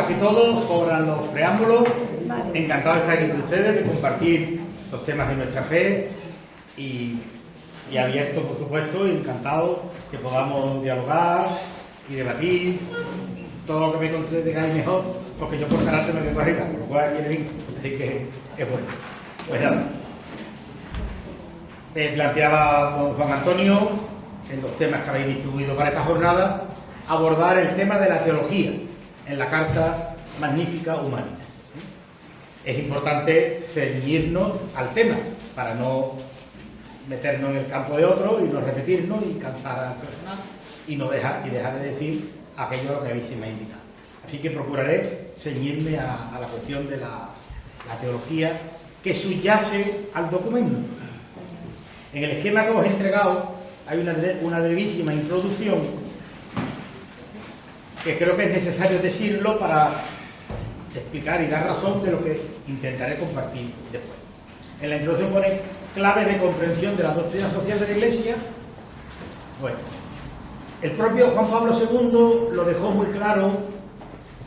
casi todo sobran los preámbulos. Encantado de estar aquí con ustedes, de compartir los temas de nuestra fe y abierto, por supuesto, y encantado que podamos dialogar y debatir todo lo que me contengáis mejor, porque yo por carácter me vengo arriba, por lo cual viene bien, así que es bueno. Pues nada, planteaba don Juan Antonio, en los temas que habéis distribuido para esta jornada, abordar el tema de la teología en la Carta Magnifica Humanitas. Es importante ceñirnos al tema para no meternos en el campo de otro y no repetirnos y cansar al personal y dejar de decir aquello a lo que habéis me ha invitado. Así que procuraré ceñirme a la cuestión de la teología que subyace al documento. En el esquema que os he entregado hay una brevísima introducción que creo que es necesario decirlo para explicar y dar razón de lo que intentaré compartir después. En la introducción pone claves de comprensión de la doctrina social de la Iglesia. Bueno, el propio Juan Pablo II lo dejó muy claro,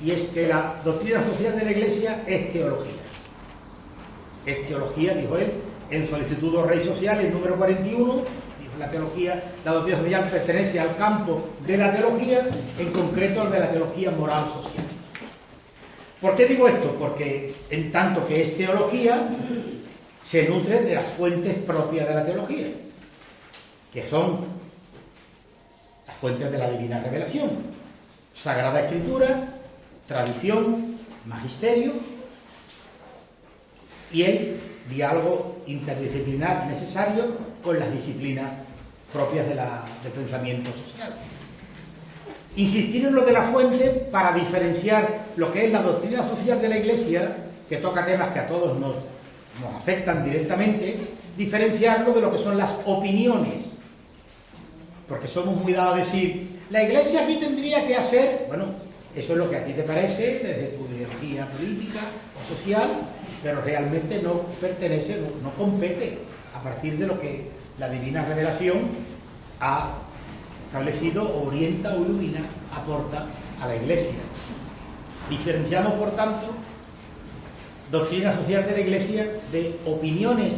y es que la doctrina social de la Iglesia es teología. Es teología, dijo él, en Solicitud Rei Sociale, el número 41, dijo la doctrina social pertenece al campo de la teología, en concreto al de la teología moral social. ¿Por qué digo esto? Porque en tanto que es teología, se nutre de las fuentes propias de la teología, que son las fuentes de la divina revelación, Sagrada Escritura, tradición, magisterio y el diálogo interdisciplinar necesario con las disciplinas propias del pensamiento social. Insistir en lo de la fuente para diferenciar lo que es la doctrina social de la Iglesia, que toca temas que a todos nos afectan directamente, diferenciarlo de lo que son las opiniones, porque somos muy dados a decir, la Iglesia aquí tendría que hacer, bueno, eso es lo que a ti te parece desde tu ideología política o social, pero realmente no pertenece, no compete a partir de lo que la divina revelación ha establecido, orienta o ilumina, aporta a la Iglesia. Diferenciamos, por tanto, doctrina social de la Iglesia de opiniones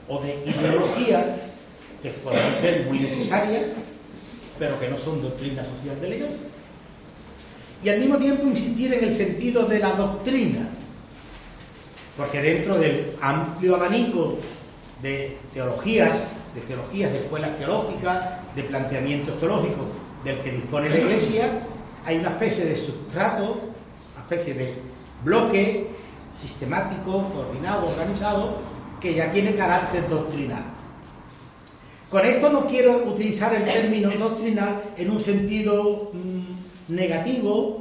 o de ideologías que pueden ser muy necesarias, pero que no son doctrina social de la Iglesia. Y al mismo tiempo insistir en el sentido de la doctrina, porque dentro del amplio abanico de teologías, de escuelas teológicas, de planteamientos teológicos del que dispone la Iglesia, hay una especie de sustrato, una especie de bloque sistemático, coordinado, organizado, que ya tiene carácter doctrinal. Con esto no quiero utilizar el término doctrinal en un sentido negativo,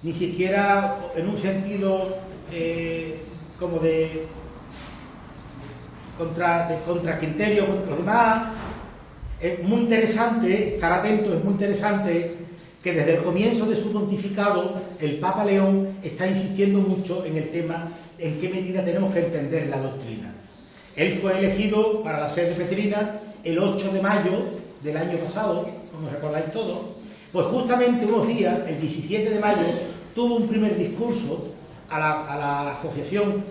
ni siquiera en un sentido como de contra criterio contra los demás. Es muy interesante estar atento, es muy interesante que desde el comienzo de su pontificado el Papa León está insistiendo mucho en el tema en qué medida tenemos que entender la doctrina. Él fue elegido para la sede petrina el 8 de mayo del año pasado, como recordáis todos. Pues justamente unos días, el 17 de mayo, tuvo un primer discurso a la asociación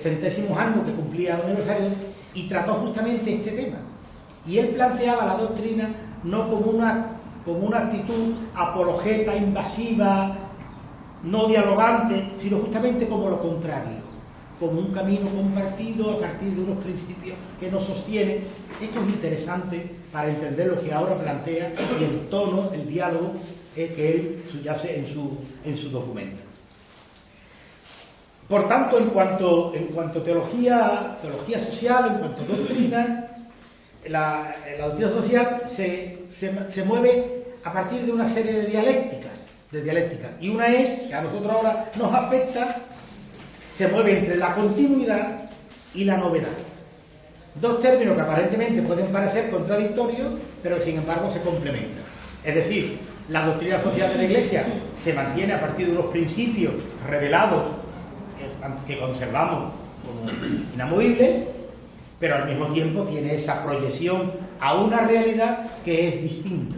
centésimos años que cumplía el aniversario y trató justamente este tema. Y él planteaba la doctrina no como una actitud apologeta, invasiva, no dialogante, sino justamente como lo contrario, como un camino compartido a partir de unos principios que nos sostienen. Esto es interesante para entender lo que ahora plantea y el tono, el diálogo que él subyace en su documento. Por tanto, en cuanto teología social, en cuanto doctrina, la doctrina social se mueve a partir de una serie de dialécticas. Y una es, que a nosotros ahora nos afecta, se mueve entre la continuidad y la novedad. Dos términos que aparentemente pueden parecer contradictorios, pero sin embargo se complementan. Es decir, la doctrina social de la Iglesia se mantiene a partir de unos principios revelados que conservamos como inamovibles, pero al mismo tiempo tiene esa proyección a una realidad que es distinta.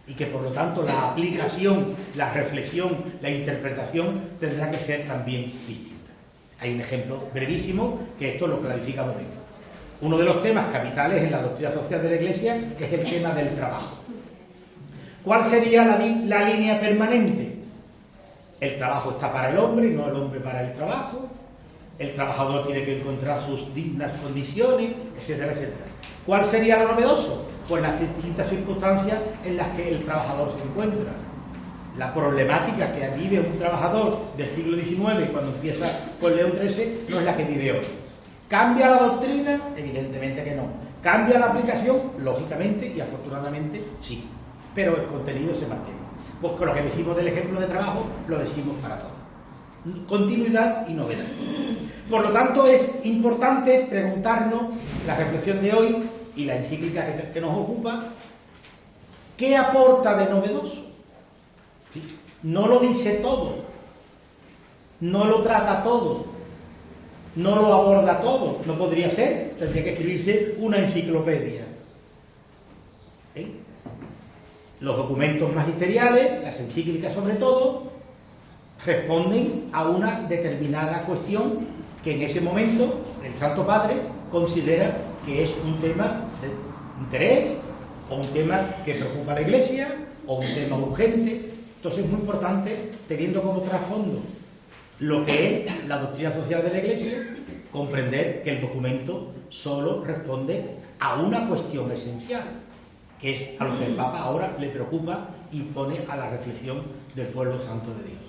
y que por lo tanto la aplicación, la reflexión, la interpretación tendrá que ser también distinta. Hay un ejemplo brevísimo que esto lo clarifica muy bien. Uno de los temas capitales en la doctrina social de la Iglesia es el tema del trabajo. ¿Cuál sería la línea permanente? El trabajo está para el hombre y no el hombre para el trabajo. El trabajador tiene que encontrar sus dignas condiciones, etcétera, etcétera. ¿Cuál sería lo novedoso? Pues las distintas circunstancias en las que el trabajador se encuentra. La problemática que vive un trabajador del siglo XIX cuando empieza con León XIII no es la que vive hoy. ¿Cambia la doctrina? Evidentemente que no. ¿Cambia la aplicación? Lógicamente y afortunadamente sí. Pero el contenido se mantiene. Pues con lo que decimos del ejemplo de trabajo, lo decimos para todo. Continuidad y novedad. Por lo tanto, es importante preguntarnos, la reflexión de hoy y la encíclica que nos ocupa, ¿qué aporta de novedoso? No lo dice todo, no lo trata todo, no lo aborda todo. No podría ser, tendría que escribirse una enciclopedia. Los documentos magisteriales, las encíclicas sobre todo, responden a una determinada cuestión que en ese momento el Santo Padre considera que es un tema de interés, o un tema que preocupa a la Iglesia, o un tema urgente. Entonces es muy importante, teniendo como trasfondo lo que es la doctrina social de la Iglesia, comprender que el documento solo responde a una cuestión esencial, que es a lo que el Papa ahora le preocupa y pone a la reflexión del pueblo santo de Dios.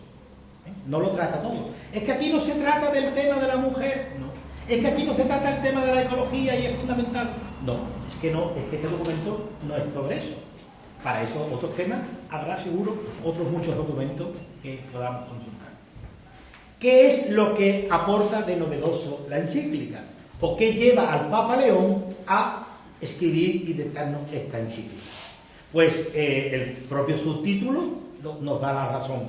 No lo trata todo. Es que aquí no se trata del tema de la mujer, no. Es que aquí no se trata el tema de la ecología y es fundamental. No, es que este documento no es sobre eso. Para esos otros temas habrá seguro otros muchos documentos que podamos consultar. ¿Qué es lo que aporta de novedoso la encíclica? ¿O qué lleva al Papa León a escribir y dictarnos esta encíclica? Pues el propio subtítulo nos da la razón.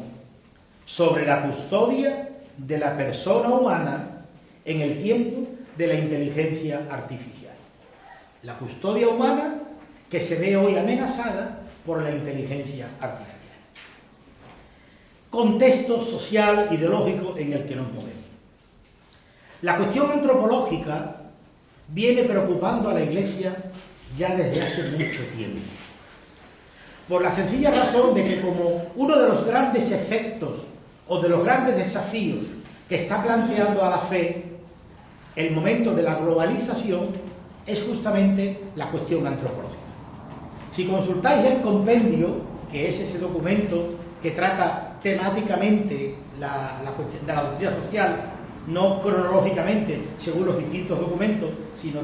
Sobre la custodia de la persona humana en el tiempo de la inteligencia artificial. La custodia humana que se ve hoy amenazada por la inteligencia artificial. Contexto social, ideológico en el que nos movemos. La cuestión antropológica viene preocupando a la Iglesia ya desde hace mucho tiempo. Por la sencilla razón de que como uno de los grandes efectos o de los grandes desafíos que está planteando a la fe el momento de la globalización es justamente la cuestión antropológica. Si consultáis el compendio, que es ese documento que trata temáticamente la cuestión de la doctrina social, no cronológicamente según los distintos documentos, sino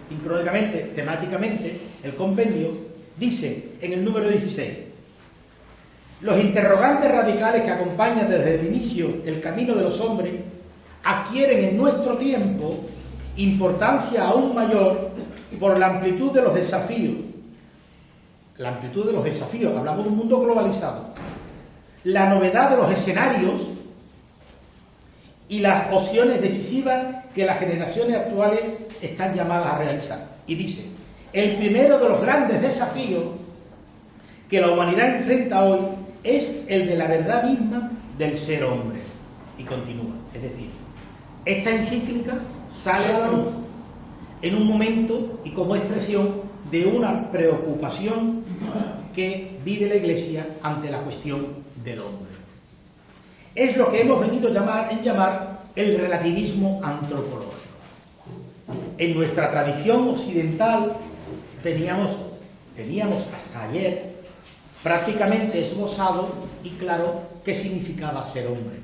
sincrónicamente, temáticamente, el compendio dice en el número 16: los interrogantes radicales que acompañan desde el inicio el camino de los hombres adquieren en nuestro tiempo importancia aún mayor por la amplitud de los desafíos. La amplitud de los desafíos, hablamos de un mundo globalizado. La novedad de los escenarios y las opciones decisivas que las generaciones actuales están llamadas a realizar. Y dice, el primero de los grandes desafíos que la humanidad enfrenta hoy es el de la verdad misma del ser hombre. Y continúa, es decir, esta encíclica sale a la luz en un momento y como expresión de una preocupación que vive la Iglesia ante la cuestión del hombre. Es lo que hemos venido a llamar el relativismo antropológico. En nuestra tradición occidental teníamos hasta ayer prácticamente esbozado y claro qué significaba ser hombre.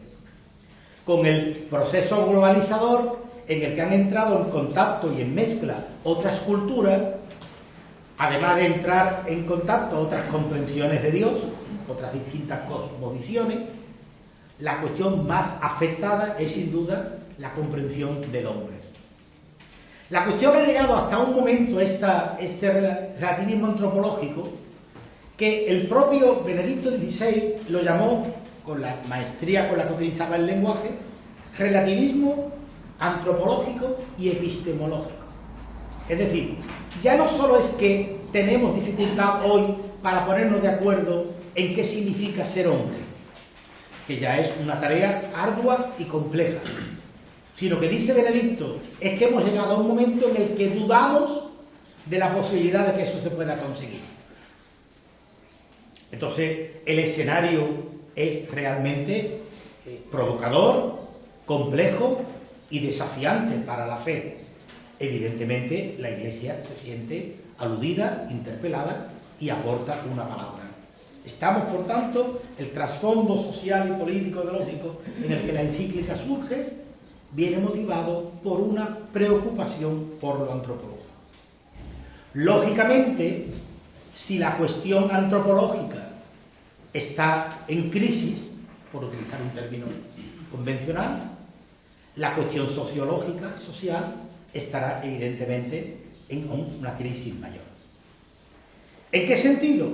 Con el proceso globalizador en el que han entrado en contacto y en mezcla otras culturas, además de entrar en contacto otras comprensiones de Dios, otras distintas cosmovisiones, la cuestión más afectada es sin duda la comprensión del hombre. La cuestión ha llegado hasta un momento, este relativismo antropológico, que el propio Benedicto XVI lo llamó, con la maestría con la que utilizaba el lenguaje, relativismo antropológico y epistemológico. Es decir, ya no solo es que tenemos dificultad hoy para ponernos de acuerdo en qué significa ser hombre, que ya es una tarea ardua y compleja, sino que dice Benedicto, es que hemos llegado a un momento en el que dudamos de la posibilidad de que eso se pueda conseguir. Entonces, el escenario es realmente provocador, complejo y desafiante para la fe. Evidentemente, la Iglesia se siente aludida, interpelada y aporta una palabra. Estamos, por tanto, el trasfondo social y político ideológico en el que la encíclica surge viene motivado por una preocupación por lo antropológico. Lógicamente, si la cuestión antropológica está en crisis, por utilizar un término convencional, la cuestión sociológica, social, estará evidentemente en una crisis mayor. ¿En qué sentido?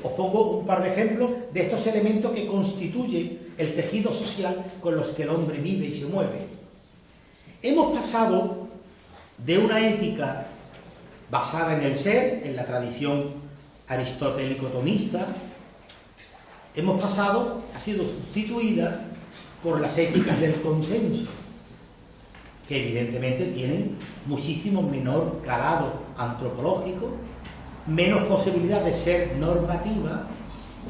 Os pongo un par de ejemplos de estos elementos que constituyen el tejido social con los que el hombre vive y se mueve. Hemos pasado de una ética basada en el ser, en la tradición aristotélico-tomista, ha sido sustituida por las éticas del consenso, que evidentemente tienen muchísimo menor calado antropológico, menos posibilidad de ser normativa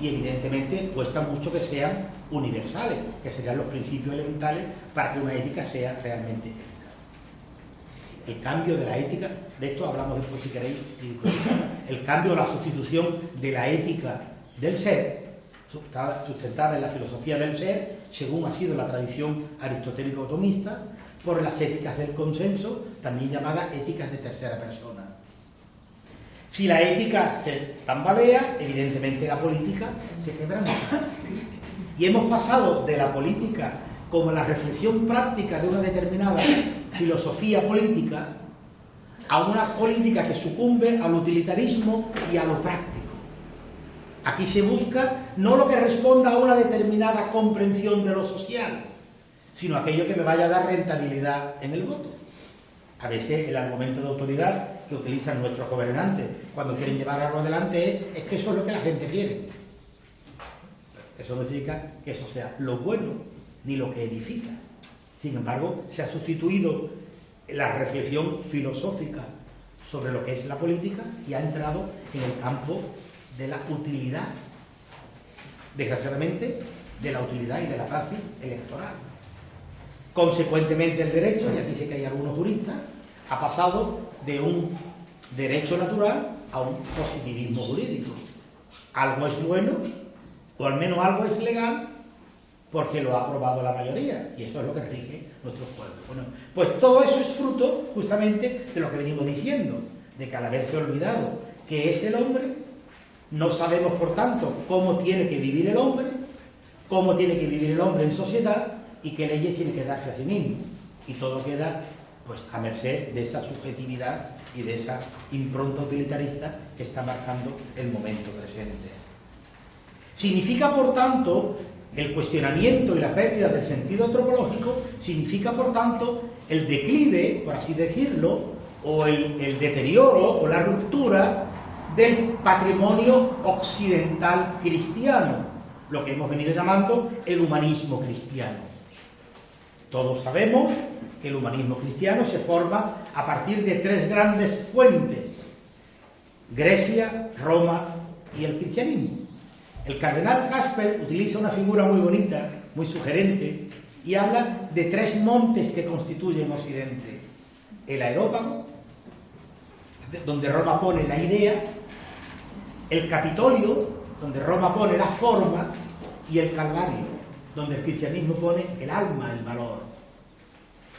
y evidentemente cuesta mucho que sean universales, que serían los principios elementales para que una ética sea realmente ética. El cambio de la ética, de esto hablamos después si queréis, el cambio o la sustitución de la ética del ser, sustentada en la filosofía del ser, según ha sido la tradición aristotélico-tomista, por las éticas del consenso, también llamadas éticas de tercera persona. Si la ética se tambalea, evidentemente la política se quebranta. Y hemos pasado de la política como la reflexión práctica de una determinada filosofía política a una política que sucumbe al utilitarismo y a lo práctico. Aquí se busca no lo que responda a una determinada comprensión de lo social, sino aquello que me vaya a dar rentabilidad en el voto. A veces el argumento de autoridad que utilizan nuestros gobernantes cuando quieren llevar algo adelante es que eso es lo que la gente quiere. Eso no significa que eso sea lo bueno, ni lo que edifica. Sin embargo, se ha sustituido la reflexión filosófica sobre lo que es la política y ha entrado en el campo de la utilidad, desgraciadamente, de la utilidad y de la praxis electoral. Consecuentemente, el derecho, y aquí sé que hay algunos juristas, ha pasado de un derecho natural a un positivismo jurídico. Algo es bueno, o al menos algo es legal, porque lo ha aprobado la mayoría, y eso es lo que rige nuestros pueblos. Bueno, pues todo eso es fruto, justamente, de lo que venimos diciendo, de que al haberse olvidado que es el hombre, no sabemos, por tanto, cómo tiene que vivir el hombre en sociedad, y qué leyes tiene que darse a sí mismo. Y todo queda pues a merced de esa subjetividad y de esa impronta utilitarista que está marcando el momento presente. Significa, por tanto, el cuestionamiento y la pérdida del sentido antropológico, significa, por tanto, el declive, por así decirlo, o el deterioro o la ruptura del patrimonio occidental cristiano, lo que hemos venido llamando el humanismo cristiano. Todos sabemos que el humanismo cristiano se forma a partir de tres grandes fuentes: Grecia, Roma y el cristianismo. El cardenal Jasper utiliza una figura muy bonita, muy sugerente, y habla de tres montes que constituyen Occidente: el Areópago, donde Roma pone la idea; el Capitolio, donde Roma pone la forma; y el Calvario, donde el cristianismo pone el alma, el valor.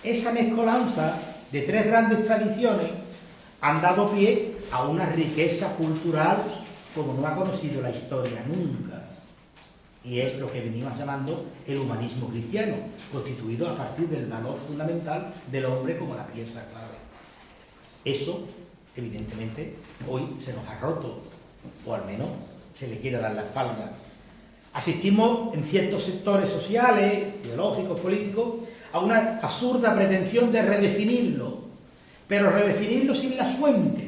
Esa mezcolanza de tres grandes tradiciones han dado pie a una riqueza cultural como no ha conocido la historia nunca. Y es lo que venimos llamando el humanismo cristiano, constituido a partir del valor fundamental del hombre como la pieza clave. Eso, evidentemente, hoy se nos ha roto, o al menos se le quiere dar la espalda. Asistimos en ciertos sectores sociales, ideológicos, políticos, a una absurda pretensión de redefinirlo, pero redefinirlo sin las fuentes.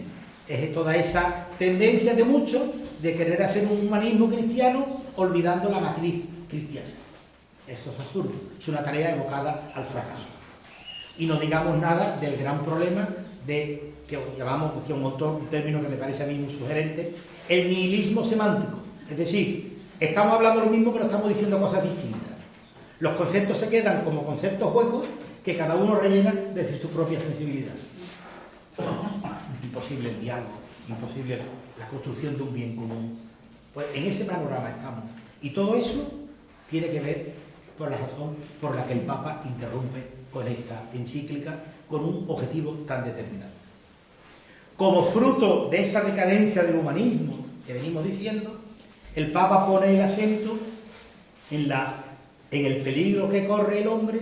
Es toda esa tendencia de muchos de querer hacer un humanismo cristiano olvidando la matriz cristiana. Eso es absurdo, es una tarea evocada al fracaso. Y no digamos nada del gran problema de, que llamamos, decía un autor, un término que me parece a mí muy sugerente, el nihilismo semántico. Es decir, estamos hablando lo mismo pero estamos diciendo cosas distintas. Los conceptos se quedan como conceptos huecos que cada uno rellena desde su propia sensibilidad. Imposible el diálogo, imposible la construcción de un bien común. Pues en ese panorama estamos. Y todo eso tiene que ver por la razón por la que el Papa interrumpe con esta encíclica con un objetivo tan determinado. Como fruto de esa decadencia del humanismo que venimos diciendo, el Papa pone el acento en el peligro que corre el hombre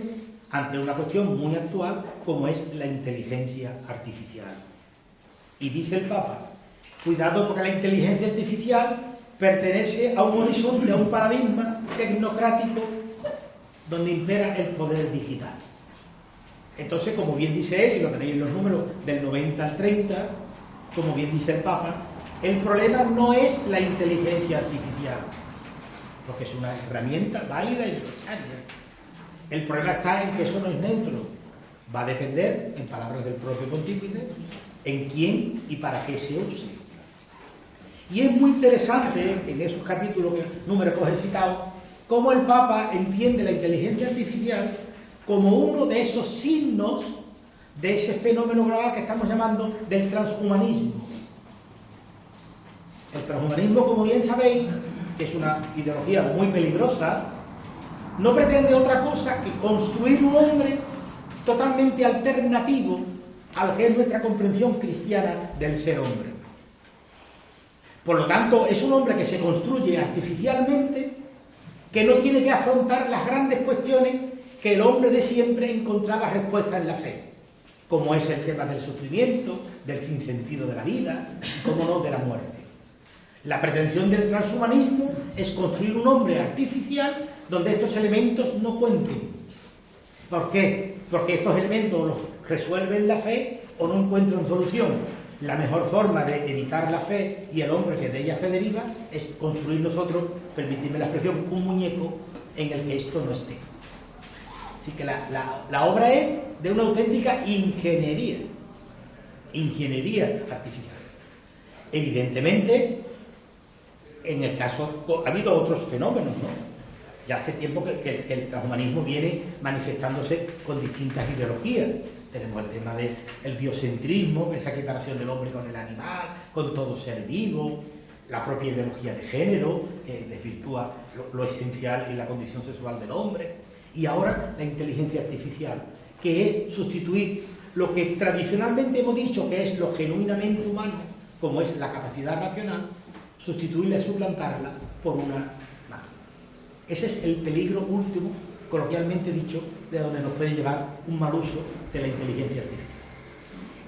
ante una cuestión muy actual como es la inteligencia artificial. Y dice el Papa, cuidado porque la inteligencia artificial pertenece a un horizonte, a un paradigma tecnocrático donde impera el poder digital. Entonces, como bien dice él, y lo tenéis en los números del 90 al 30, como bien dice el Papa, el problema no es la inteligencia artificial, porque es una herramienta válida y necesaria. El problema está en que eso no es neutro. Va a depender, en palabras del propio pontífice, en quién y para qué se use. Y es muy interesante, en esos capítulos, números que os he citado, cómo el Papa entiende la inteligencia artificial como uno de esos signos de ese fenómeno global que estamos llamando del transhumanismo. El transhumanismo, como bien sabéis, que es una ideología muy peligrosa, no pretende otra cosa que construir un hombre totalmente alternativo a lo que es nuestra comprensión cristiana del ser hombre. Por lo tanto, es un hombre que se construye artificialmente, que no tiene que afrontar las grandes cuestiones que el hombre de siempre encontraba respuesta en la fe, como es el tema del sufrimiento, del sinsentido de la vida, como no de la muerte. La pretensión del transhumanismo es construir un hombre artificial donde estos elementos no cuenten. ¿Por qué? Porque estos elementos los resuelven la fe o no encuentran solución. La mejor forma de evitar la fe y el hombre que de ella se deriva es construir nosotros, permitidme la expresión, un muñeco en el que esto no esté. Así que la obra es de una auténtica ingeniería artificial. Evidentemente, en el caso, ha habido otros fenómenos, ¿no? Ya hace tiempo que el transhumanismo viene manifestándose con distintas ideologías. Tenemos el tema del biocentrismo, esa equiparación del hombre con el animal, con todo ser vivo, la propia ideología de género, que desvirtúa lo esencial en la condición sexual del hombre, y ahora la inteligencia artificial, que es sustituir lo que tradicionalmente hemos dicho que es lo genuinamente humano, como es la capacidad racional, sustituirla y suplantarla por una máquina. Ese es el peligro último, coloquialmente dicho, de donde nos puede llevar un mal uso de la inteligencia artificial.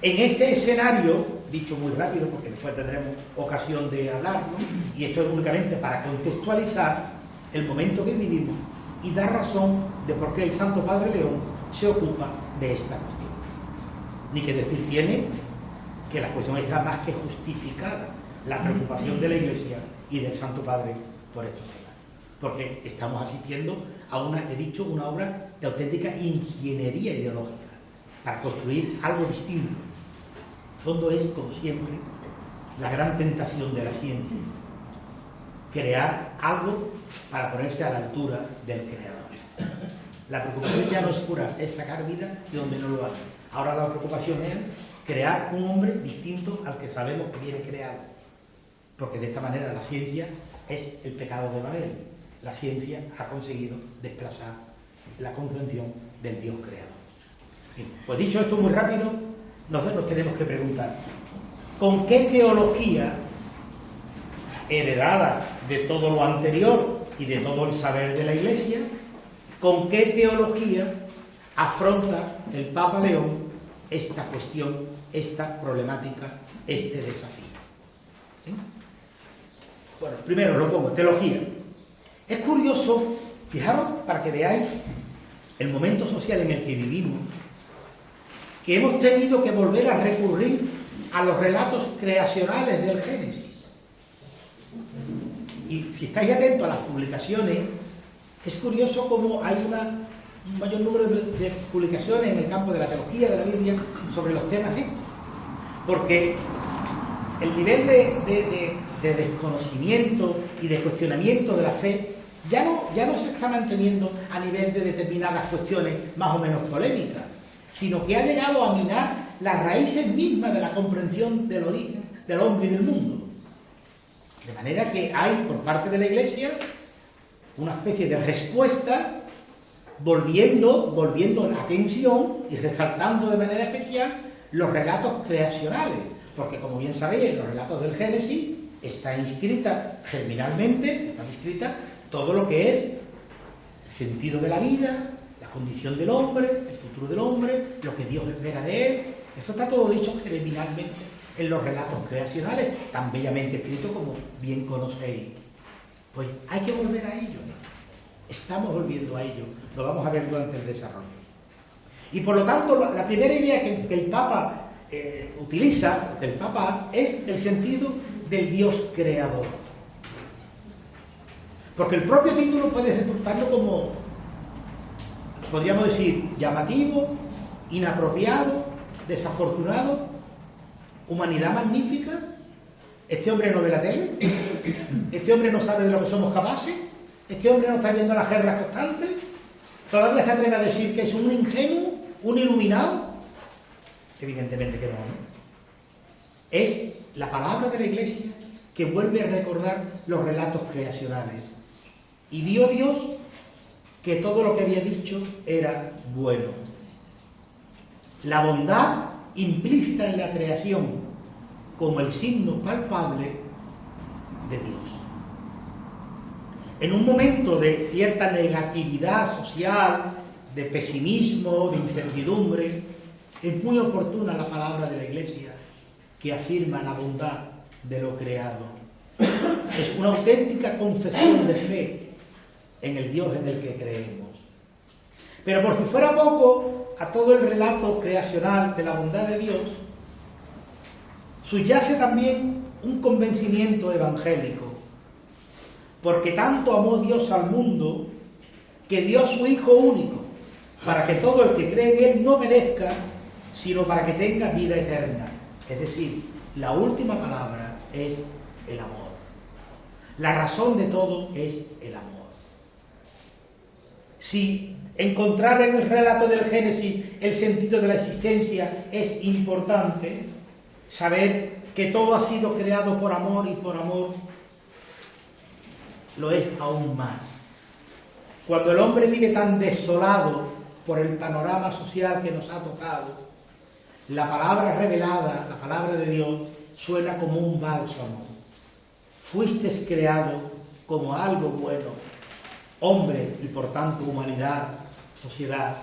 En este escenario, dicho muy rápido porque después tendremos ocasión de hablar, ¿no? Y esto es únicamente para contextualizar el momento que vivimos y dar razón de por qué el Santo Padre León se ocupa de esta cuestión. Ni que decir tiene que la cuestión está más que justificada, la preocupación de la Iglesia y del Santo Padre por estos temas. Porque estamos asistiendo a una obra de auténtica ingeniería ideológica para construir algo distinto. En el fondo es, como siempre, la gran tentación de la ciencia, crear algo para ponerse a la altura del creador. La preocupación ya no es curar, es sacar vida de donde no lo hay. Ahora la preocupación es crear un hombre distinto al que sabemos que viene creado, porque de esta manera la ciencia es el pecado de Babel. La ciencia ha conseguido desplazar la comprensión del Dios creador. Bien, pues dicho esto muy rápido, nosotros nos tenemos que preguntar, ¿con qué teología heredada de todo lo anterior y de todo el saber de la Iglesia, con qué teología afronta el Papa León esta cuestión, esta problemática, este desafío? ¿Eh? Bueno, primero lo pongo, teología. Es curioso, fijaros, para que veáis el momento social en el que vivimos, que hemos tenido que volver a recurrir a los relatos creacionales del Génesis. Y si estáis atentos a las publicaciones, es curioso cómo hay un mayor número de publicaciones en el campo de la teología de la Biblia sobre los temas estos. Porque el nivel de desconocimiento y de cuestionamiento de la fe ya no se está manteniendo a nivel de determinadas cuestiones más o menos polémicas, sino que ha llegado a minar las raíces mismas de la comprensión del origen del hombre y del mundo. De manera que hay por parte de la Iglesia una especie de respuesta volviendo la atención y resaltando de manera especial los relatos creacionales, porque como bien sabéis, en los relatos del Génesis está inscrita germinalmente, está inscrita todo lo que es el sentido de la vida, la condición del hombre, el futuro del hombre, lo que Dios espera de él. Esto está todo dicho germinalmente en los relatos creacionales, tan bellamente escritos como bien conocéis. Pues hay que volver a ello, estamos volviendo a ello, lo vamos a ver durante el desarrollo. Y por lo tanto, la primera idea que el Papa utiliza, el Papa, es el sentido del Dios creador. Porque el propio título puede resultarlo como, podríamos decir, llamativo, inapropiado, desafortunado, humanidad magnífica. Este hombre no ve la tele, este hombre no sabe de lo que somos capaces, este hombre no está viendo las guerras constantes, todavía se atreve a decir que es un ingenuo, un iluminado. Evidentemente que no, ¿no? Es la palabra de la Iglesia que vuelve a recordar los relatos creacionales. Y vio Dios que todo lo que había dicho era bueno. La bondad implícita en la creación como el signo palpable de Dios. En un momento de cierta negatividad social, de pesimismo, de incertidumbre, es muy oportuna la palabra de la Iglesia que afirma la bondad de lo creado. Es una auténtica confesión de fe en el Dios en el que creemos. Pero por si fuera poco, a todo el relato creacional de la bondad de Dios subyace también un convencimiento evangélico, porque tanto amó Dios al mundo que dio a su Hijo único, para que todo el que cree en Él no perezca, sino para que tenga vida eterna. Es decir, la última palabra es el amor. La razón de todo es el amor. Si encontrar en el relato del Génesis el sentido de la existencia es importante, saber que todo ha sido creado por amor y por amor lo es aún más. Cuando el hombre vive tan desolado por el panorama social que nos ha tocado, la palabra revelada, la palabra de Dios, suena como un bálsamo. Fuisteis creado como algo bueno, hombre y por tanto humanidad, sociedad,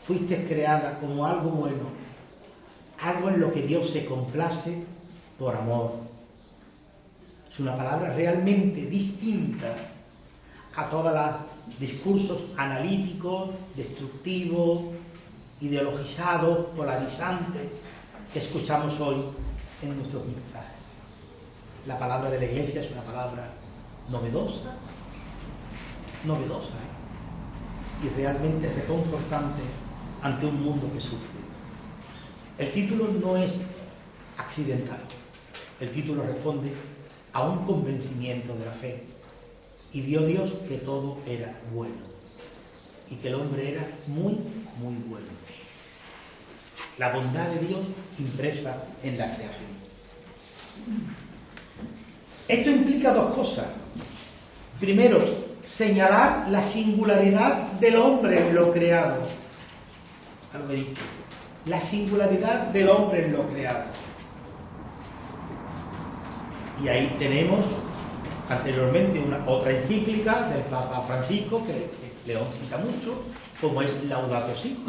fuisteis creada como algo bueno, algo en lo que Dios se complace por amor. Es una palabra realmente distinta a todos los discursos analíticos, destructivos, ideologizados, polarizantes que escuchamos hoy en nuestros mensajes. La palabra de la Iglesia es una palabra novedosa, y realmente reconfortante ante un mundo que sufre. El título no es accidental, el título responde a un convencimiento de la fe, y vio Dios que todo era bueno, y que el hombre era muy, muy bueno. La bondad de Dios impresa en la creación. Esto implica dos cosas. Primero, señalar la singularidad del hombre en lo creado. Algo he dicho. La singularidad del hombre en lo creado. Y ahí tenemos anteriormente otra encíclica del Papa Francisco, que León cita mucho, como es Laudato Si.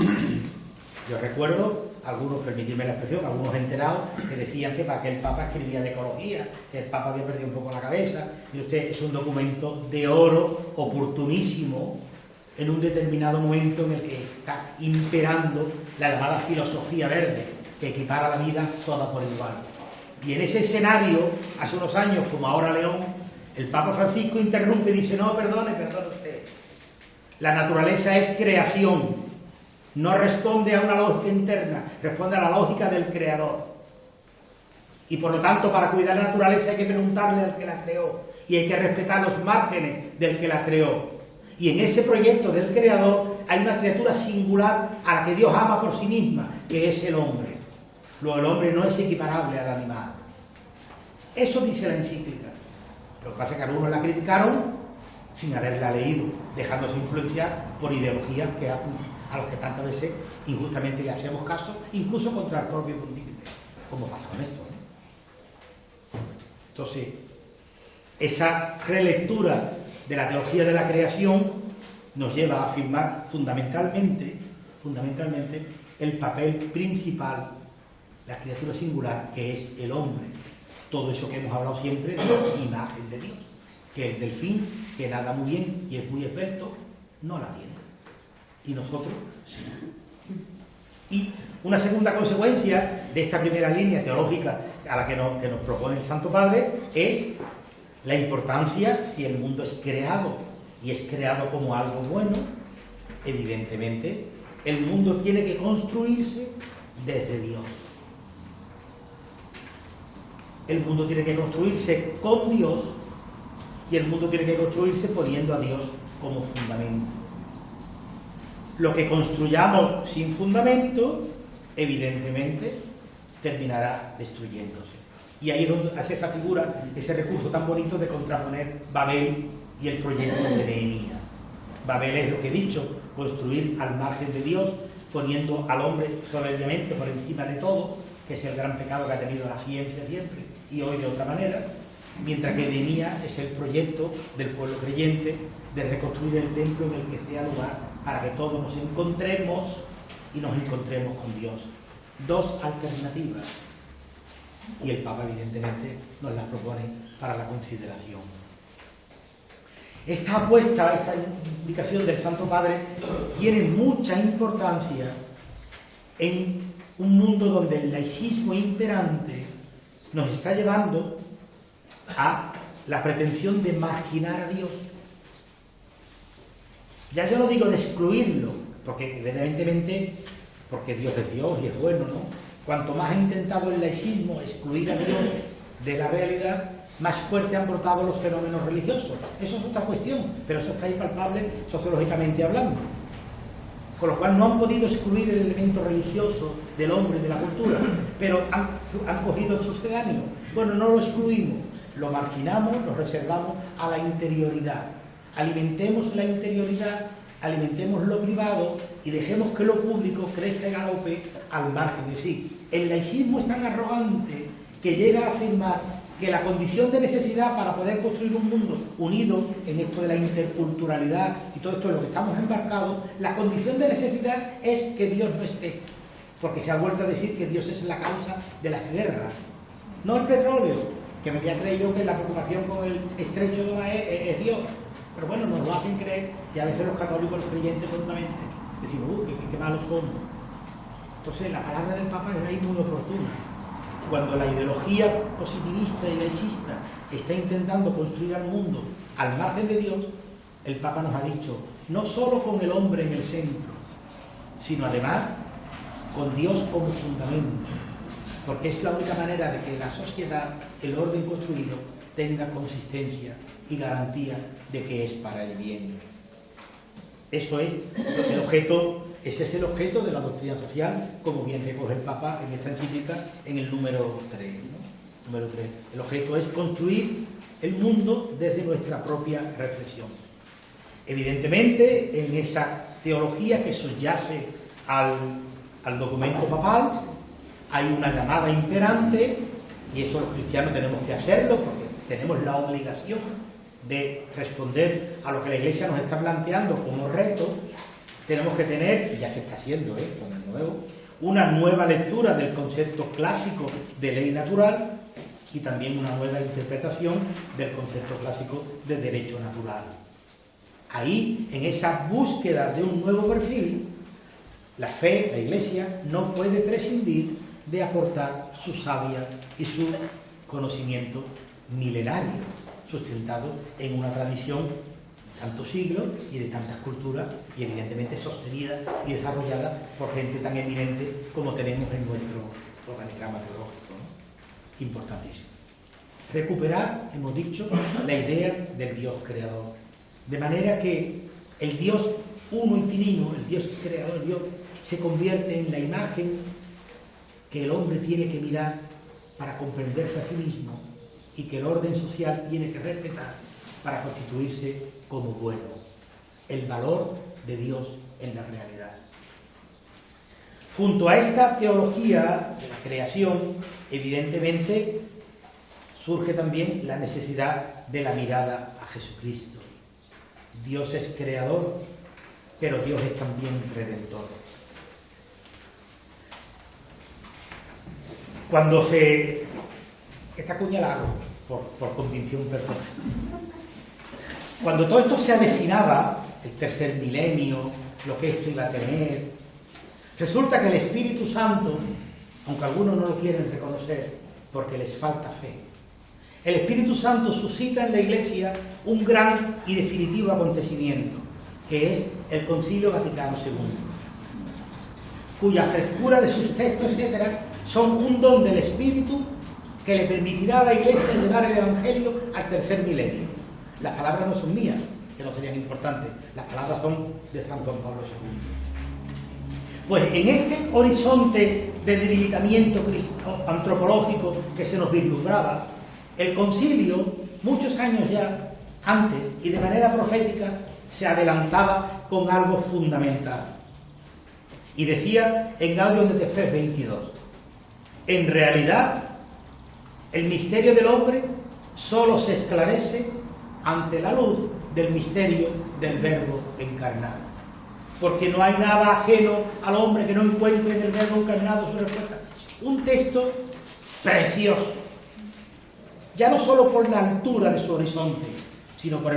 Yo recuerdo algunos, permitidme la expresión, algunos enterados que decían que para qué el Papa escribía de ecología, que el Papa había perdido un poco la cabeza. Y usted, es un documento de oro, oportunísimo, en un determinado momento en el que está imperando la llamada filosofía verde, que equipara la vida toda por igual. Y en ese escenario, hace unos años, como ahora León, El Papa Francisco interrumpe y dice, no, perdone usted. La naturaleza es creación, no responde a una lógica interna, responde a la lógica del creador. Y por lo tanto, para cuidar la naturaleza hay que preguntarle al que la creó y hay que respetar los márgenes del que la creó. Y en ese proyecto del creador hay una criatura singular a la que Dios ama por sí misma, que es el hombre. Luego el hombre no es equiparable al animal. Eso dice la encíclica. Lo que pasa es que algunos la criticaron sin haberla leído, dejándose influenciar por ideologías a los que tantas veces injustamente le hacemos caso, incluso contra el propio pontífice, como pasa con esto, ¿no? Entonces, esa relectura de la teología de la creación nos lleva a afirmar fundamentalmente el papel principal, la criatura singular, que es el hombre. Todo eso que hemos hablado siempre de la imagen de Dios, que el delfín, que nada muy bien y es muy esbelto, no la tiene. Y nosotros sí. Y una segunda consecuencia de esta primera línea teológica a la que nos propone el Santo Padre es la importancia, si el mundo es creado y es creado como algo bueno, evidentemente el mundo tiene que construirse desde Dios. El mundo tiene que construirse con Dios y el mundo tiene que construirse poniendo a Dios como fundamento. Lo que construyamos sin fundamento, evidentemente, terminará destruyéndose. Y ahí es donde hace esa figura, ese recurso tan bonito de contraponer Babel y el proyecto de Nehemías. Babel es lo que he dicho, construir al margen de Dios, poniendo al hombre soberbiamente por encima de todo, que es el gran pecado que ha tenido la ciencia siempre, y hoy de otra manera, mientras que Nehemías es el proyecto del pueblo creyente de reconstruir el templo en el que sea lugar para que todos nos encontremos y nos encontremos con Dios. Dos alternativas. Y el Papa, evidentemente, nos las propone para la consideración. Esta apuesta, esta indicación del Santo Padre, tiene mucha importancia en un mundo donde el laicismo imperante nos está llevando a la pretensión de marginar a Dios. Ya yo no digo de excluirlo, porque evidentemente, porque Dios es Dios y es bueno, ¿no? Cuanto más ha intentado el laicismo excluir a Dios de la realidad, más fuerte han brotado los fenómenos religiosos. Eso es otra cuestión, pero eso está ahí palpable sociológicamente hablando. Con lo cual no han podido excluir el elemento religioso del hombre, de la cultura, pero han cogido el sucedáneo. Bueno, no lo excluimos, lo marginamos, lo reservamos a la interioridad. Alimentemos la interioridad, alimentemos lo privado y dejemos que lo público crezca y galope al margen de sí. El laicismo es tan arrogante que llega a afirmar que la condición de necesidad para poder construir un mundo unido en esto de la interculturalidad y todo esto en lo que estamos embarcados, la condición de necesidad es que Dios no esté, porque se ha vuelto a decir que Dios es la causa de las guerras, no el petróleo, que me había creído que la preocupación con el estrecho de Maé es Dios, pero bueno, nos lo hacen creer y a veces los católicos, los creyentes tontamente decimos, qué malos somos. Entonces la palabra del Papa es ahí muy oportuna. Cuando la ideología positivista y laicista está intentando construir al mundo al margen de Dios, el Papa nos ha dicho, no solo con el hombre en el centro, sino además con Dios como fundamento, porque es la única manera de que la sociedad, el orden construido, tenga consistencia y garantía de que es para el bien. Eso es el objeto. Ese es el objeto de la doctrina social, como bien recoge el Papa en esta encíclica, en el número 3. ¿No? Número 3. El objeto es construir el mundo desde nuestra propia reflexión. Evidentemente, en esa teología que subyace al documento papal, hay una llamada imperante, y eso los cristianos tenemos que hacerlo, porque tenemos la obligación de responder a lo que la Iglesia nos está planteando como reto. Tenemos que tener, y ya se está haciendo con el nuevo, una nueva lectura del concepto clásico de ley natural y también una nueva interpretación del concepto clásico de derecho natural. Ahí, en esa búsqueda de un nuevo perfil, la fe, la Iglesia, no puede prescindir de aportar su savia y su conocimiento milenario. sustentado en una tradición de tantos siglos y de tantas culturas, y evidentemente sostenida y desarrollada por gente tan eminente como tenemos en nuestro organigrama teológico, ¿no? Importantísimo. Recuperar, hemos dicho, la idea del Dios creador, de manera que el Dios uno y trino, el Dios creador, Dios, se convierte en la imagen que el hombre tiene que mirar para comprenderse a sí mismo y que el orden social tiene que respetar para constituirse como bueno. El valor de Dios en la realidad. Junto a esta teología de la creación, evidentemente, surge también la necesidad de la mirada a Jesucristo. Dios es creador, pero Dios es también redentor. Cuando esta cuña la hago por convicción personal. Cuando todo esto se avecinaba, el tercer milenio, lo que esto iba a tener, resulta que el Espíritu Santo, aunque algunos no lo quieren reconocer porque les falta fe, el Espíritu Santo suscita en la Iglesia un gran y definitivo acontecimiento, que es el Concilio Vaticano II, cuya frescura de sus textos, etcétera, son un don del Espíritu que le permitirá a la Iglesia llevar el Evangelio al tercer milenio. Las palabras no son mías, que no serían importantes, las palabras son de San Juan Pablo II. Pues en este horizonte de debilitamiento antropológico que se nos vislumbraba, el concilio, muchos años ya antes y de manera profética, se adelantaba con algo fundamental. Y decía en Gaudium et Spes 22, en realidad, el misterio del hombre solo se esclarece ante la luz del misterio del Verbo encarnado. Porque no hay nada ajeno al hombre que no encuentre en el Verbo encarnado su respuesta. Un texto precioso. Ya no solo por la altura de su horizonte, sino por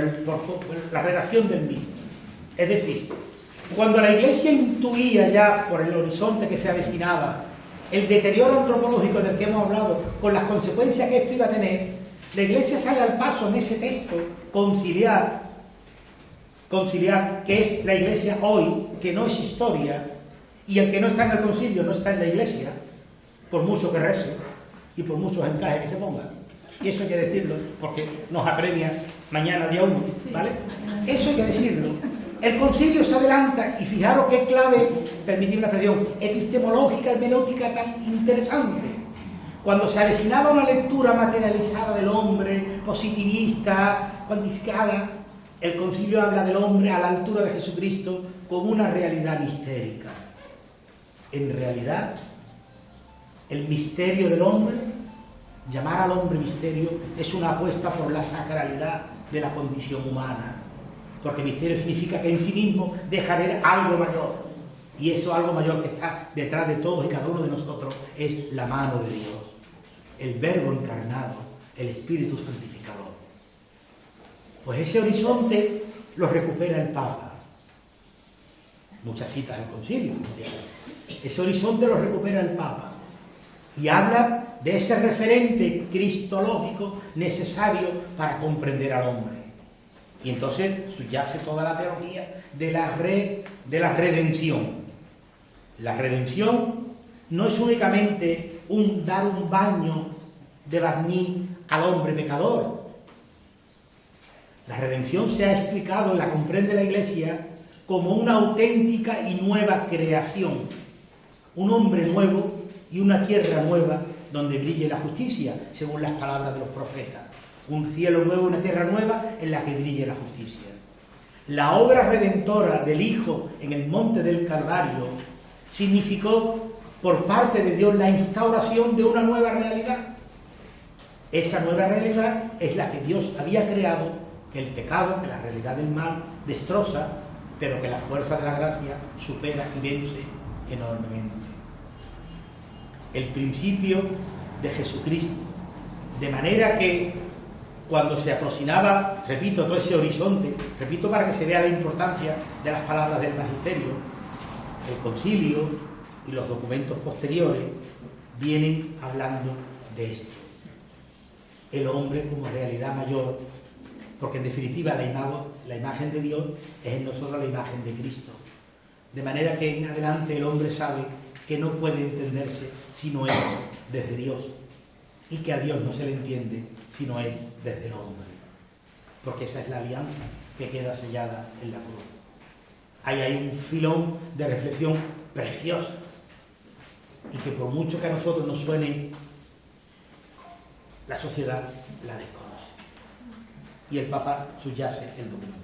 la redacción del mismo. Es decir, cuando la Iglesia intuía ya por el horizonte que se avecinaba el deterioro antropológico del que hemos hablado, con las consecuencias que esto iba a tener, la Iglesia sale al paso en ese texto conciliar, que es la Iglesia hoy, que no es historia, y el que no está en el concilio no está en la Iglesia, por mucho que rece y por muchos encajes que se pongan. Y eso hay que decirlo, porque nos apremia mañana día 1, ¿vale? Eso hay que decirlo. El concilio se adelanta, y fijaros qué clave, permitid una expresión, epistemológica, hermenéutica tan interesante. Cuando se avecinaba una lectura materializada del hombre, positivista, cuantificada, el concilio habla del hombre a la altura de Jesucristo como una realidad mistérica. En realidad, el misterio del hombre, llamar al hombre misterio, es una apuesta por la sacralidad de la condición humana. Porque misterio significa que en sí mismo deja ver algo mayor. Y eso algo mayor que está detrás de todos y cada uno de nosotros es la mano de Dios. El Verbo encarnado, el Espíritu santificador. Pues ese horizonte lo recupera el Papa. Muchas citas del concilio. Ese horizonte lo recupera el Papa. Y habla de ese referente cristológico necesario para comprender al hombre. Y entonces subyace toda la teología de la redención. La redención no es únicamente dar un baño de barniz al hombre pecador. La redención se ha explicado y la comprende la Iglesia como una auténtica y nueva creación. Un hombre nuevo y una tierra nueva donde brille la justicia, según las palabras de los profetas. Un cielo nuevo, una tierra nueva en la que brille la justicia. La obra redentora del Hijo en el monte del Calvario significó por parte de Dios la instauración de una nueva realidad. Esa nueva realidad es la que Dios había creado, que el pecado, que la realidad del mal destroza, pero que la fuerza de la gracia supera y vence enormemente. El principio de Jesucristo. De manera que cuando se aproximaba, repito, todo ese horizonte, repito para que se vea la importancia de las palabras del magisterio, el concilio y los documentos posteriores vienen hablando de esto. El hombre como realidad mayor porque en definitiva la imagen de Dios es en nosotros la imagen de Cristo. De manera que en adelante el hombre sabe que no puede entenderse si no es desde Dios, y que a Dios no se le entiende si no es desde el hombre, porque esa es la alianza que queda sellada en la cruz. Ahí hay un filón de reflexión preciosa, y que por mucho que a nosotros nos suene, la sociedad la desconoce. Y el Papa subyace el documento.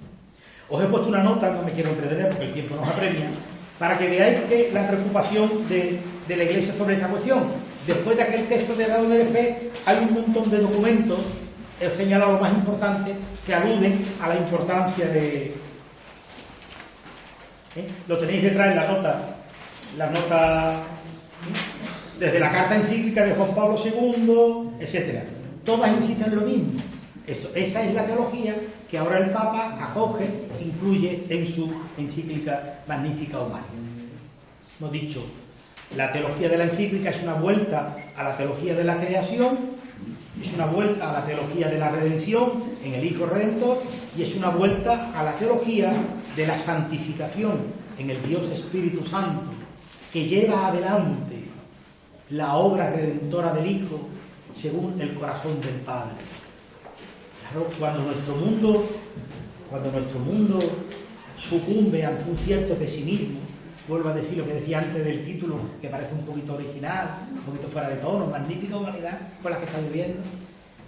Os he puesto una nota, no me quiero entretener porque el tiempo nos apremia, para que veáis que la preocupación de la Iglesia sobre esta cuestión. Después de aquel texto de la ONLP hay un montón de documentos, he señalado lo más importante, que aluden a la importancia de... Lo tenéis detrás en la nota desde la carta encíclica de Juan Pablo II, etc. Todas incitan lo mismo. Esa es la teología que ahora el Papa acoge, incluye en su encíclica Magnificat Humanum. Hemos dicho, la teología de la encíclica es una vuelta a la teología de la creación, es una vuelta a la teología de la redención en el Hijo Redentor, y es una vuelta a la teología de la santificación en el Dios Espíritu Santo, que lleva adelante la obra redentora del Hijo según el corazón del Padre. Claro, cuando nuestro mundo sucumbe ante un cierto pesimismo, vuelvo a decir lo que decía antes del título, que parece un poquito original, un poquito fuera de tono, magnífica humanidad con la que está viviendo,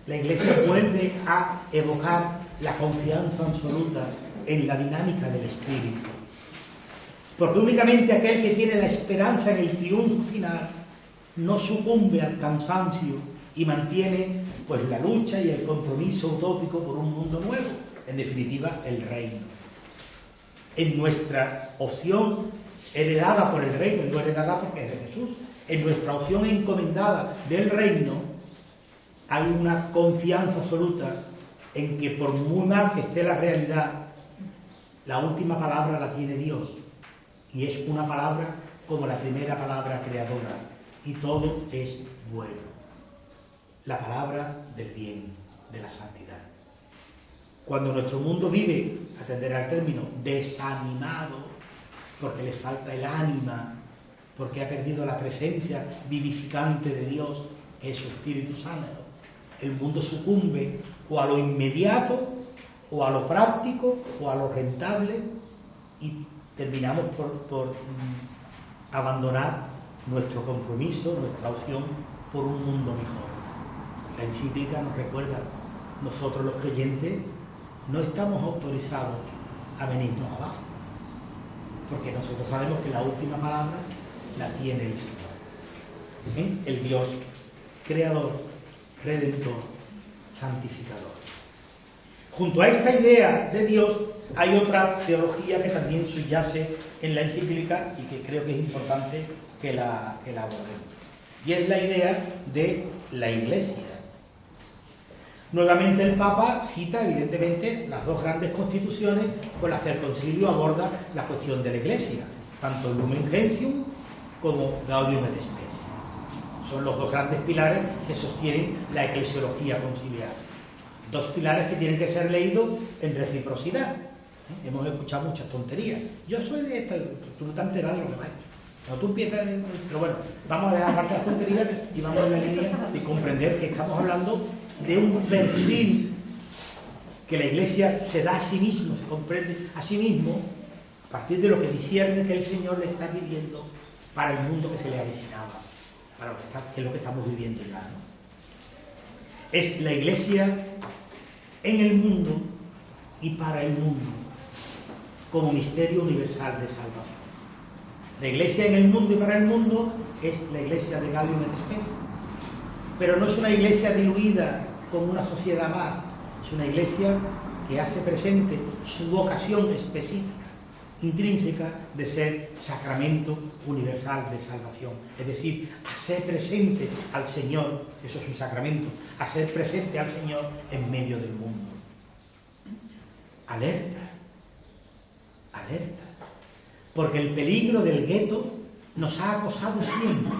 la Iglesia vuelve a evocar la confianza absoluta en la dinámica del Espíritu. Porque únicamente aquel que tiene la esperanza en el triunfo final no sucumbe al cansancio y mantiene pues la lucha y el compromiso utópico por un mundo nuevo, en definitiva el reino. En nuestra opción heredada por el reino, digo heredada porque es de Jesús, en nuestra opción encomendada del reino hay una confianza absoluta en que por muy mal que esté la realidad, la última palabra la tiene Dios, y es una palabra como la primera palabra creadora, y todo es bueno. La palabra del bien, de la santidad. Cuando nuestro mundo vive, atender al término, desanimado, porque le falta el ánima, porque ha perdido la presencia vivificante de Dios, que es su Espíritu Santo, el mundo sucumbe o a lo inmediato, o a lo práctico, o a lo rentable, y terminamos por abandonar nuestro compromiso, nuestra opción por un mundo mejor. La encíclica nos recuerda, nosotros los creyentes no estamos autorizados a venirnos abajo, porque nosotros sabemos que la última palabra la tiene el Señor, el Dios creador, redentor, santificador. Junto a esta idea de Dios hay otra teología que también subyace en la encíclica y que creo que es importante que la abordemos, y es la idea de la Iglesia. Nuevamente el Papa cita evidentemente las dos grandes constituciones con las que el Concilio aborda la cuestión de la Iglesia, tanto el Lumen Gentium como Gaudium et Spes. Son los dos grandes pilares que sostienen la eclesiología conciliar. Dos pilares que tienen que ser leídos en reciprocidad. Hemos escuchado muchas tonterías. Yo soy de esto, tú no te enteras de lo que va. Cuando tú empiezas, pero bueno, vamos a dejar aparte las tonterías y vamos en la línea de comprender que estamos hablando de un perfil que la Iglesia se da a sí mismo, se comprende a sí mismo, a partir de lo que discierne que el Señor le está pidiendo para el mundo que se le avecinaba, para lo que es lo que estamos viviendo ya, ¿no? Es la Iglesia en el mundo y para el mundo, como misterio universal de salvación. La Iglesia en el mundo y para el mundo es la Iglesia de Gaudium et Spes, pero no es una Iglesia diluida como una sociedad más, es una Iglesia que hace presente su vocación específica, intrínseca, de ser sacramento universal de salvación, es decir, hacer presente al Señor, eso es un sacramento, hacer presente al Señor en medio del mundo. Alerta, alerta, porque el peligro del gueto nos ha acosado siempre,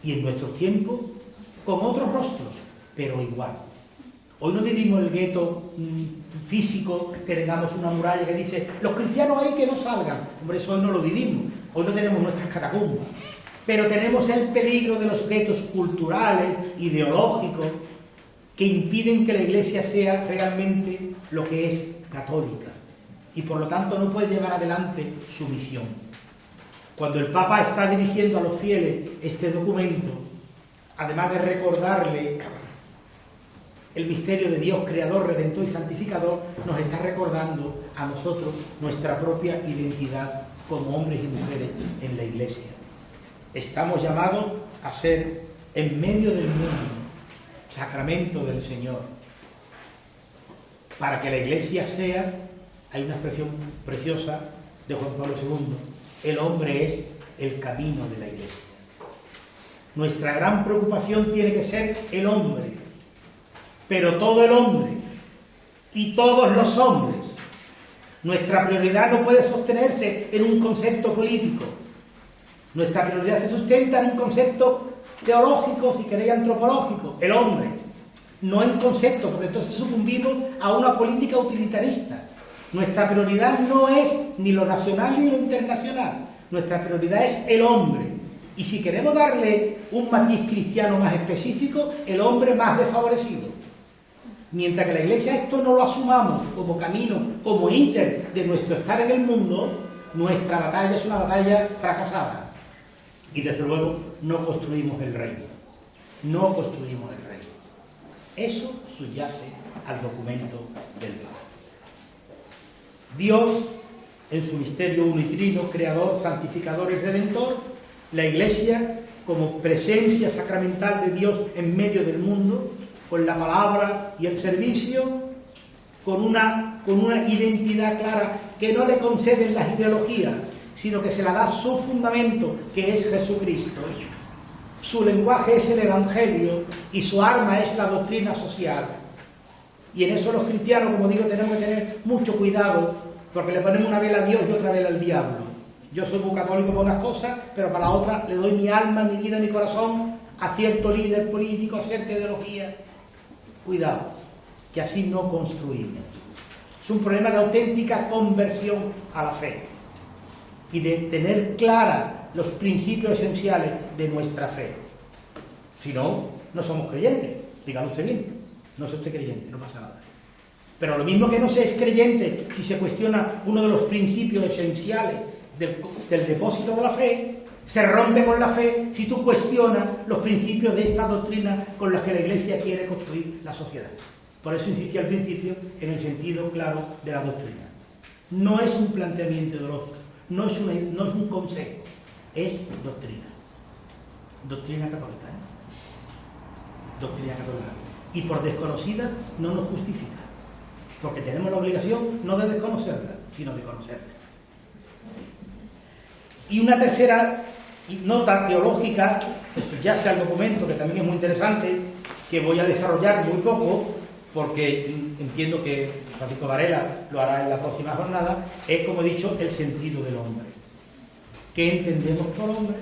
y en nuestros tiempos con otros rostros, pero igual. Hoy no vivimos el gueto físico, que tengamos una muralla que dice los cristianos ahí que no salgan. Hombre, eso hoy no lo vivimos. Hoy no tenemos nuestras catacumbas. Pero tenemos el peligro de los guetos culturales, ideológicos, que impiden que la Iglesia sea realmente lo que es católica. Y por lo tanto no puede llevar adelante su misión. Cuando el Papa está dirigiendo a los fieles este documento, además de recordarle el misterio de Dios creador, redentor y santificador, nos está recordando a nosotros nuestra propia identidad como hombres y mujeres en la Iglesia. Estamos llamados a ser en medio del mundo, sacramento del Señor. Para que la Iglesia sea, hay una expresión preciosa de Juan Pablo II, el hombre es el camino de la Iglesia. Nuestra gran preocupación tiene que ser el hombre, pero todo el hombre y todos los hombres. Nuestra prioridad no puede sostenerse en un concepto político. Nuestra prioridad se sustenta en un concepto teológico, si queréis antropológico, el hombre, no en concepto, porque entonces sucumbimos a una política utilitarista. Nuestra prioridad no es ni lo nacional ni lo internacional, nuestra prioridad es el hombre. Y si queremos darle un matiz cristiano más específico, el hombre más desfavorecido. Mientras que la Iglesia esto no lo asumamos como camino, como íter de nuestro estar en el mundo, nuestra batalla es una batalla fracasada. Y desde luego no construimos el reino. No construimos el reino. Eso subyace al documento del Papa. Dios, en su misterio uno y trino, creador, santificador y redentor, la Iglesia como presencia sacramental de Dios en medio del mundo, con la palabra y el servicio, con una identidad clara que no le conceden las ideologías, sino que se la da su fundamento, que es Jesucristo. Su lenguaje es el Evangelio y su arma es la doctrina social. Y en eso los cristianos, como digo, tenemos que tener mucho cuidado, porque le ponemos una vela a Dios y otra vela al diablo. Yo soy muy católico para unas cosas, pero para la otra le doy mi alma, mi vida, mi corazón a cierto líder político, a cierta ideología. Cuidado, que así no construimos. Es un problema de auténtica conversión a la fe y de tener claras los principios esenciales de nuestra fe. Si no, no somos creyentes. Dígalo usted bien, no soy usted creyente, no pasa nada. Pero lo mismo que no se es creyente si se cuestiona uno de los principios esenciales del depósito de la fe, se rompe con la fe si tú cuestionas los principios de esta doctrina con las que la Iglesia quiere construir la sociedad. Por eso insistí al principio en el sentido claro de la doctrina. No es un planteamiento ideológico, no es un consejo, es doctrina. Doctrina católica, Doctrina católica. Y por desconocida no nos justifica, porque tenemos la obligación no de desconocerla, sino de conocerla. Y una tercera nota teológica, ya sea el documento, que también es muy interesante, que voy a desarrollar muy poco, porque entiendo que Francisco Varela lo hará en la próxima jornada, es, como he dicho, el sentido del hombre. ¿Qué entendemos por hombre?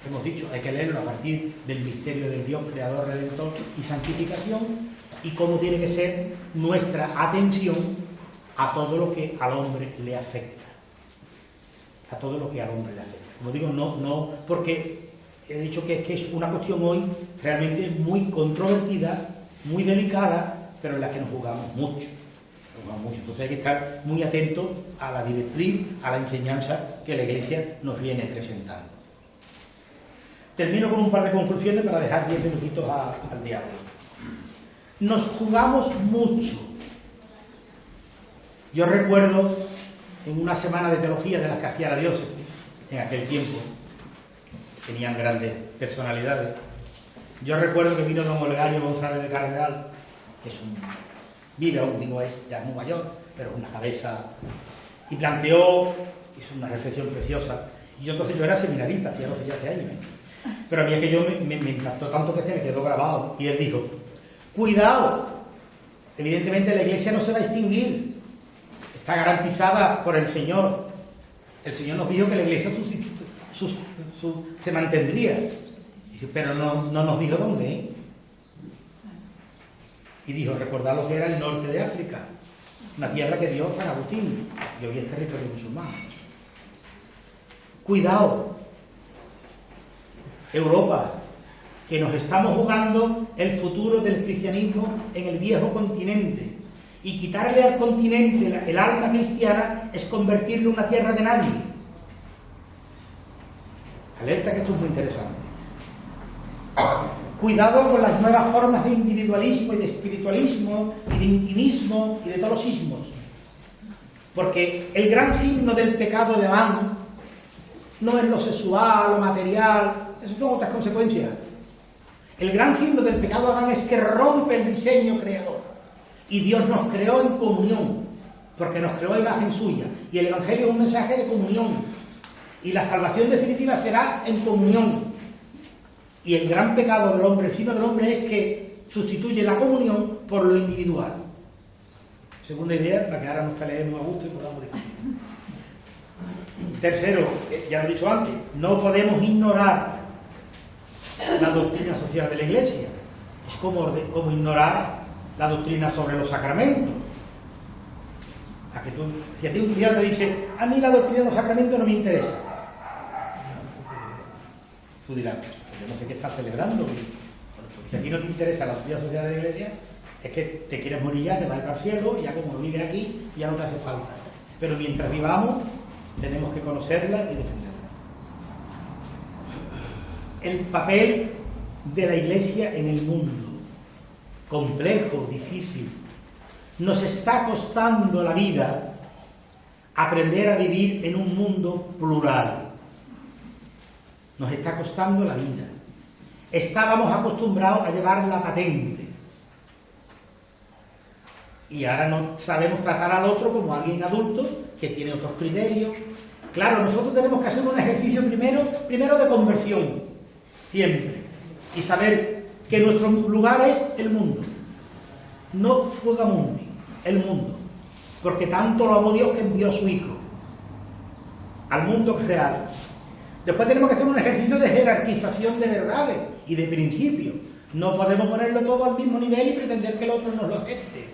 Hemos dicho, hay que leerlo a partir del misterio del Dios creador, redentor y santificación, y cómo tiene que ser nuestra atención a todo lo que al hombre le afecta. A todo lo que al hombre le afecta. Como digo, no porque he dicho que es una cuestión hoy realmente muy controvertida, muy delicada, pero en la que nos jugamos mucho. Entonces hay que estar muy atentos a la directriz, a la enseñanza que la Iglesia nos viene presentando. Termino con un par de conclusiones para dejar 10 minutitos al diálogo. Nos jugamos mucho. Yo recuerdo en una semana de teología de las que hacía la diócesis, en aquel tiempo, tenían grandes personalidades. Yo recuerdo que vino don Olegario González de Cardenal, que vive aún, ya es muy mayor, pero una cabeza, y planteó, hizo una reflexión preciosa. Y yo era seminarista, fíjate, ya hace años, pero a mí aquello me impactó tanto que se me quedó grabado. Y él dijo, cuidado, evidentemente la Iglesia no se va a extinguir, está garantizada por el Señor. El Señor nos dijo que la Iglesia se mantendría, pero no nos dijo dónde. y dijo, recordad lo que era el norte de África, una tierra que dio San Agustín, y hoy es territorio musulmán. Cuidado, Europa, que nos estamos jugando el futuro del cristianismo en el viejo continente, y quitarle al continente el alma cristiana es convertirlo en una tierra de nadie. Alerta, que esto es muy interesante. Cuidado con las nuevas formas de individualismo y de espiritualismo y de intimismo y de todos los ismos, porque el gran signo del pecado de Adán no es lo sexual, lo material, eso son otras consecuencias. El gran signo del pecado de Adán es que rompe el diseño creador, y Dios nos creó en comunión, porque nos creó a imagen suya, y el Evangelio es un mensaje de comunión, y la salvación definitiva será en comunión. Y el gran pecado del hombre, el signo del hombre, es que sustituye la comunión por lo individual. Segunda idea, para que ahora nos peleemos a gusto y podamos discutir. Tercero, ya lo he dicho antes, no podemos ignorar la doctrina social de la Iglesia. Es como ignorar la doctrina sobre los sacramentos. Si a ti un cristiano te dice, a mí la doctrina de los sacramentos no me interesa, tú dirás, yo no sé qué estás celebrando. Si a ti no te interesa la doctrina social de la Iglesia, es que te quieres morir ya, te vas al cielo, y ya como vives aquí, ya no te hace falta. Pero mientras vivamos, tenemos que conocerla y defenderla. El papel de la Iglesia en el mundo, complejo, difícil. Nos está costando la vida aprender a vivir en un mundo plural. Nos está costando la vida. Estábamos acostumbrados a llevar la patente. Y ahora no sabemos tratar al otro como alguien adulto que tiene otros criterios. Claro, nosotros tenemos que hacer un ejercicio primero de conversión, siempre. Y saber que nuestro lugar es el mundo. No Fugamundi, el mundo. Porque tanto lo amó Dios que envió a su Hijo al mundo real. Después tenemos que hacer un ejercicio de jerarquización de verdades y de principios. No podemos ponerlo todo al mismo nivel y pretender que el otro nos lo acepte.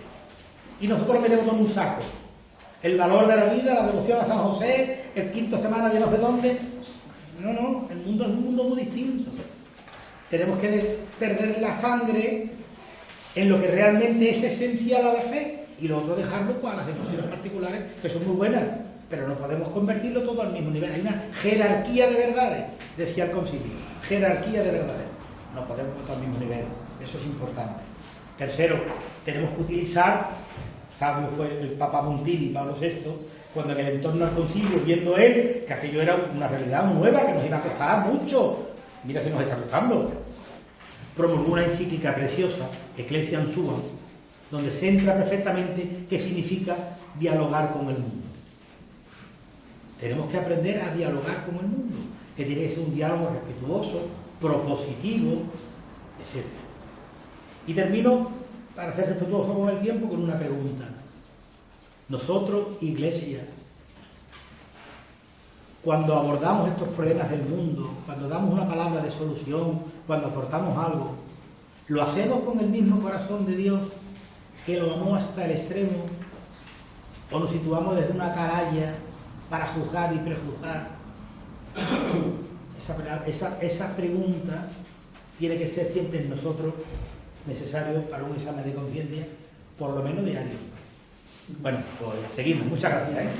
Y nosotros lo metemos todo en un saco. El valor de la vida, la devoción a San José, el quinto semana de no sé dónde. No, el mundo es un mundo muy distinto. Tenemos que perder la sangre en lo que realmente es esencial a la fe y lo otro dejarlo para las situaciones particulares que son muy buenas, pero no podemos convertirlo todo al mismo nivel. Hay una jerarquía de verdades, decía el concilio, jerarquía de verdades. No podemos todo al mismo nivel, eso es importante. Tercero, tenemos que utilizar, sabio fue el Papa Montini, Pablo VI, cuando en el entorno al concilio, viendo él que aquello era una realidad nueva, que nos iba a costar mucho, mira si nos está costando, promulgó una encíclica preciosa, Ecclesiam Suam, donde centra perfectamente qué significa dialogar con el mundo. Tenemos que aprender a dialogar con el mundo, que tiene que ser un diálogo respetuoso, propositivo, etc. Y termino, para ser respetuoso con el tiempo, con una pregunta. Nosotros, Iglesia, cuando abordamos estos problemas del mundo, cuando damos una palabra de solución, cuando aportamos algo, ¿lo hacemos con el mismo corazón de Dios que lo amó hasta el extremo? ¿O nos situamos desde una atalaya para juzgar y prejuzgar? Esa pregunta tiene que ser siempre en nosotros necesario para un examen de conciencia, por lo menos diario. Bueno, pues seguimos. Muchas gracias.